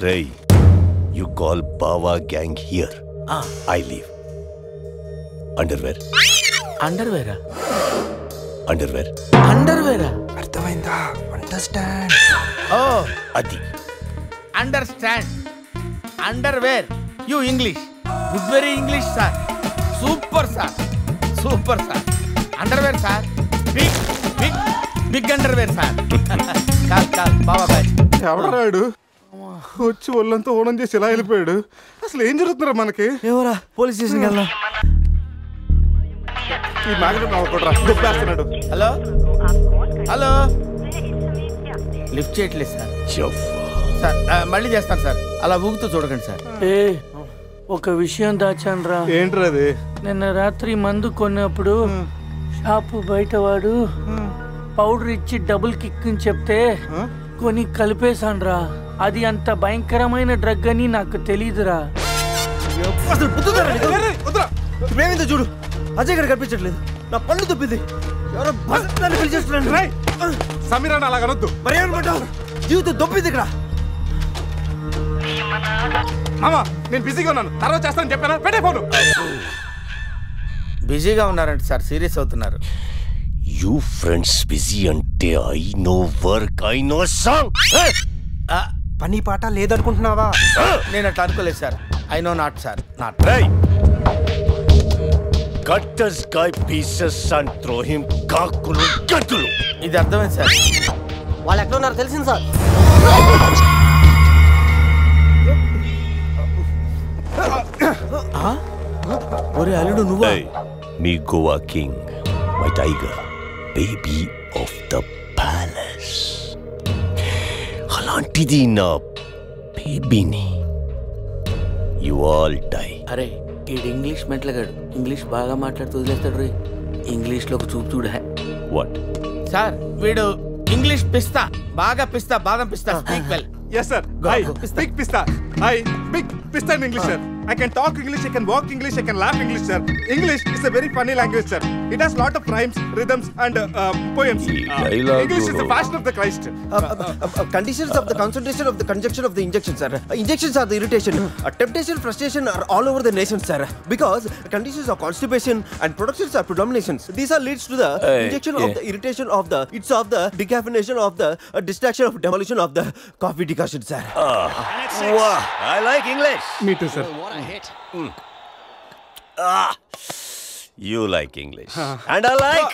Ray, you call Bawa gang here. I leave. Underwear. Underwear. Underwear. Underwear. అర్థమైందా? Understand. Oh. Adi. Understand. Underwear. You English. Good very English, sir. Super, sir. Super, sir. Underwear, sir. Big underwear, sir. Call. Bawa batch. ఎవరాడు వచ్చి ఒళ్ళంతా ఓనం చేసి ఇలా వెళ్ళిపోయాడు. అసలు ఏం జరుగుతున్నారా మనకి? ఎవరా? పోలీస్ స్టేషన్కి వెళ్దాం. ఈ మ్యాగ్నెట్ నవ్వకూడరా, దుబ్బేస్తున్నాడు. హలో లిఫ్ట్ చేయట్లేదు సార్. సార్ మళ్ళీ చేస్తాను సార్, అలా ఊగుతూ చూడకండి సార్. ఒక విషయం దాచాన్రా. ఏంట్రా అది? నిన్న రాత్రి మందు కొన్నప్పుడు షాపు బయట వాడు పౌడర్ ఇచ్చి డబుల్ కిక్ అని చెప్తే కొని కలిపేశాన్రా. అది అంత భయంకరమైన డ్రగ్ అని నాకు తెలీదురా. ఇప్పుడేమైందో చూడు. అజయ్ గారు కనిపించట్లేదు. నా పళ్ళు తప్పింది. ఎవరో బస్సుని పిలిచేస్తున్నాను. సమీరా అలాగనొద్దు. మరి ఏమనుకుంటావు? జీవితం దొప్పింది ఇక్కడ. మామా నేను బిజీగా ఉన్నాను, తర్వాత చేస్తాను చెప్పాను. పెట్టే ఫోను. బిజీగా ఉన్నారంటే సార్, సీరియస్ అవుతున్నారు. You friends busy ante I know work, I know song. పని పాట లేదనుకుంటున్నావా? నేను అట్లా అనుకోలేదు sir. I know not sir, not. Right. Cut this guy pieces and throw him కాకులు గతులు. ఇది అర్థమైంది సార్. వాళ్ళు ఎక్కడ ఉన్నారో తెలిసింది సార్. ఒరే అల్లుడు నువ్వా? మీ Goa king, my tiger, baby of the palace. అలాంటిది నా బేబీని. You all die. అరే ఈడు ఇంగ్లీష్ మెంట్లగాడు, ఇంగ్లీష్ బాగా మాట్లాడుతూ వదిలేస్తాడు రే. ఇంగ్లీష్లో ఒక చూపు చూడ. వాట్ సార్ వీడు ఇంగ్లీష్ పిస్తా, బాగా పిస్తా, బాదం పిస్తా. Speak well. Yes sir. I speak pista. I big pista in English sir. I can talk English, I can walk English, I can laugh English sir. English is a very funny language sir. It has lot of rhymes, rhythms and poems. English is the fashion of the Christ. Conditions of the concentration of the conjunction of the injection sir. Injections are the irritation. Temptation, frustration are all over the nation sir. Because conditions of constipation and productions are predominations. These are leads to the injection of the irritation of the, it's of the decaffeination of the distraction of demolition of the coffee decoction sir. Wow, I like English. Me too sir. You like English. And I like.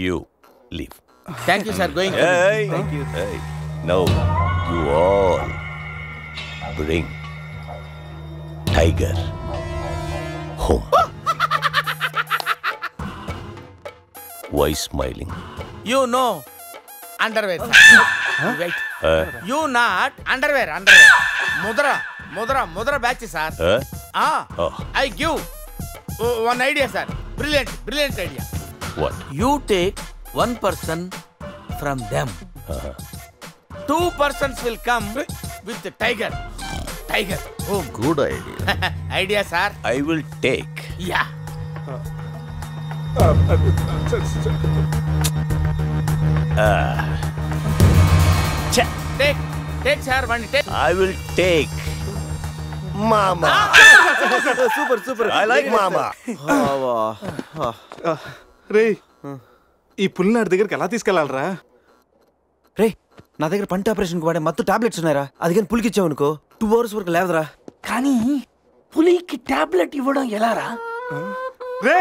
You leave. Thank you sir. Going. Hey. Thank you. Hey. Now you all bring Tiger home. Why smiling? You know underwear. Wait. You not underwear. Mudra batch sir. I give one idea sir. Brilliant idea. What? You take one person from them. 2 persons will come with the tiger home. Good idea. Idea sir. I will take. Yeah. Take sir, one take. I will take Mama. Super. I like Mama. రే ఈ పుల్లినాడి దగ్గరికి ఎలా తీసుకెళ్ళాలరా? రే నా దగ్గర పంట ఆపరేషన్కి వాడే మత్తు tablets ఉన్నారా? అది కానీ పులికి ఇచ్చావు అనుకో 2 hours వరకు లేవదరా. కానీ పులికి టాబ్లెట్ ఇవ్వడం ఎలారా? రే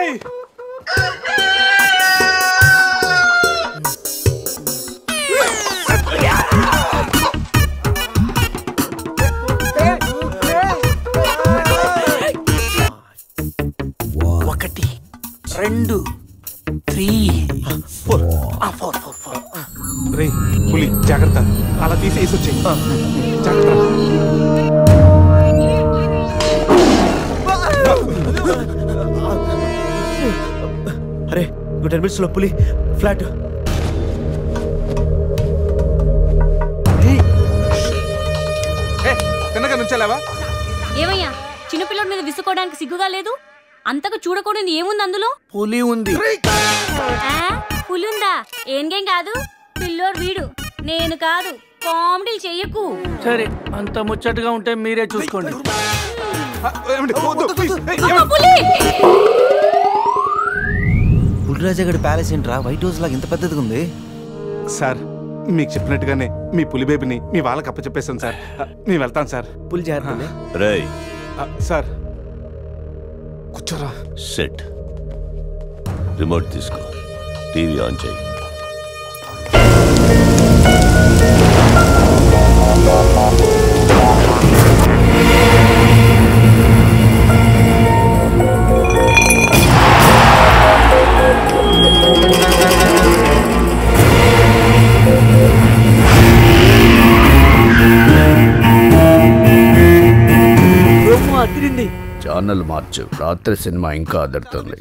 ఒకటి 2 3 4 రే పులి జాగ్రత్త, అలా తీసేసి వచ్చేయి. జాగ్రత్త. అరే 10 minutes లో పులి ఫ్లాట్. తిన్నగా నుంచెలావా? ఏమయ్యా చిన్నపిల్లడి మీద విసుకోవడానికి సిగ్గుగా లేదు? అంతగా చూడకూడదు ఏముంది అందులో? పులి ఉంది. పులి ఉందా? ఏం కాదు, పిల్లోడు వీడు, నేను కాదు. కామెడీలు చెయ్యకు. సరే, అంత ముచ్చటగా ఉంటే మీరే చూసుకోండి. పులిరాజగడ్ ప్యాలెస్ ఏంట్రా వైట్ హౌస్ లాగా ఇంత పెద్దదిగా ఉంది? సార్ మీకు చెప్పినట్టుగానే మీ పులి బేబీని మీ వాళ్ళకి అప్పచెప్పేస్తాను సార్. నేను వెళ్తాను సార్. పులి జాగ్రత్త. రేయ్ సార్ కూర్చోరా. సెట్. రిమోట్ తీసుకో, టీవీ ఆన్ చేయి. ఛానల్ మార్చు, రాత్రి సినిమా ఇంకా అదరుతుంది.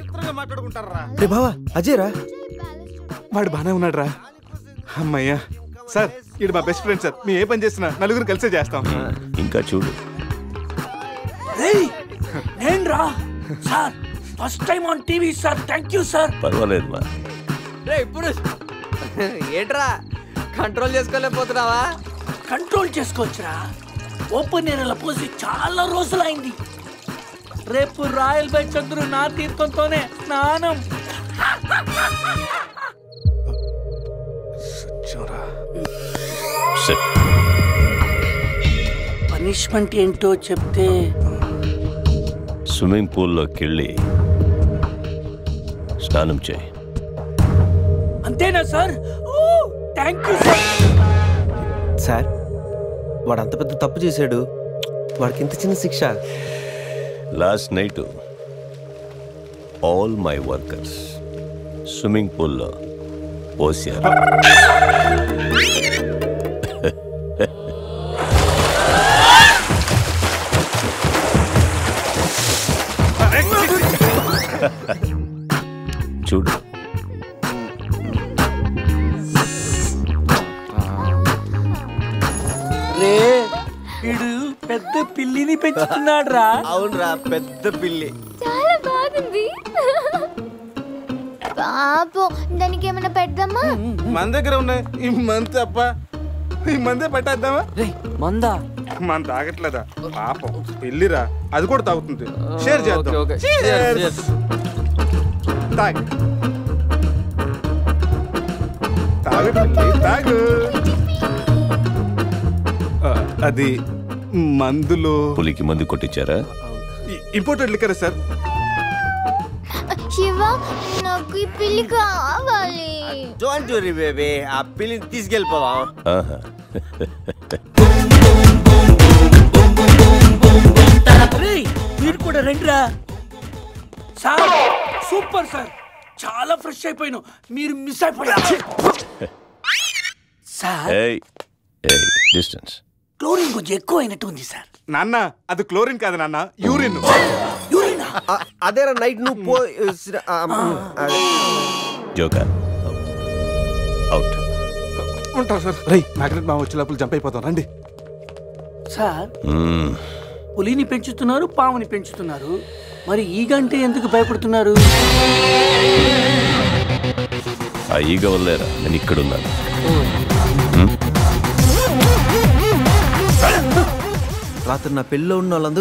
రే బావా, అజయ్ రా. వాడు బానే ఉన్నాడు రా. అమ్మయ్యా సార్, ఇది మా బెస్ట్ ఫ్రెండ్ సార్. మేము ఏ పని చేసినా నలుగురు కలిసే చేస్తాం. ఇంకా చూడు. నేను రా sir, first time on TV sir. Thank you sir. పర్వాలేదు మా. ఇప్పుడు ఏంట్రా కంట్రోల్ చేసుకోలేకపోతున్నావా? కంట్రోల్ చేసుకోవచ్చురా. ఓపెన్ ఏరియాలో పోసి చాలా రోజులైంది. రేపు రాయల్ బై చంద్రు నా తీర్థంతోనే స్నానం. పనిష్మెంట్ ఏంటో చెప్తే. స్విమ్మింగ్ పూల్లోకి వెళ్ళి స్నానం చేయి. అంతేనా sir? Thank you sir. Sir, వాడు అంత పెద్ద తప్పు చేశాడు, వాడికి ఇంత చిన్న శిక్ష. Last night all my workers swimming పూల్లో పోసారు. చూడు. రే, వీడు పెద్ద పిల్లిని పెంచుతున్నాడు రా. అవునరా, పెద్ద పిల్లి. చాలా బాగుంది. పాపం, దానికి ఏమైనా పెడదామా? మన దగ్గర ఉన్నాయి ఈ మంత్ అప్ప. ఈ మందే పట్టేద్దామా? మందా? మన తాగట్లేదా పాపం, పెళ్ళిరా, అది కూడా తాగుతుంది. షేర్ చేద్దాం. తాగు తాగు తాగు. అది మందులో పులికి మందు కొట్టించారా? Imported liquor sir. శివ, నాకు ఈ పిల్లి కావాలి. డోంట్ వరీ బేబీ, ఆ పిల్లిని తీసుకెళ్ళిపోదాం. మీరు కూడా రండిరా. సార్ సూపర్ సార్, చాలా ఫ్రెష్ అయిపోయినావు. మీరు మిస్ అయిపోయారు సార్. డిస్టెన్స్. క్లోరిన్ కొంచెం ఎక్కువ అయినట్టు ఉంది సార్. నాన్న, అది క్లోరిన్ కాదు నాన్న, యూరిన్. అదేరా నైట్ నువ్వు పో. Joker out. ఉంటారు సార్. రై, మ్యాగ్నెట్ మా వచ్చే లోపల జంప్ అయిపోతాం. రండి సార్. పులిని పెంచుతున్నారు, పాముని పెంచుతున్నారు, మరి ఈగంటే ఎందుకు భయపడుతున్నారు? ఆ ఈగ వల్లేరా నేను ఇక్కడున్నాను. రాత్రి నా పెళ్ళిలో ఉన్న వాళ్ళందరూ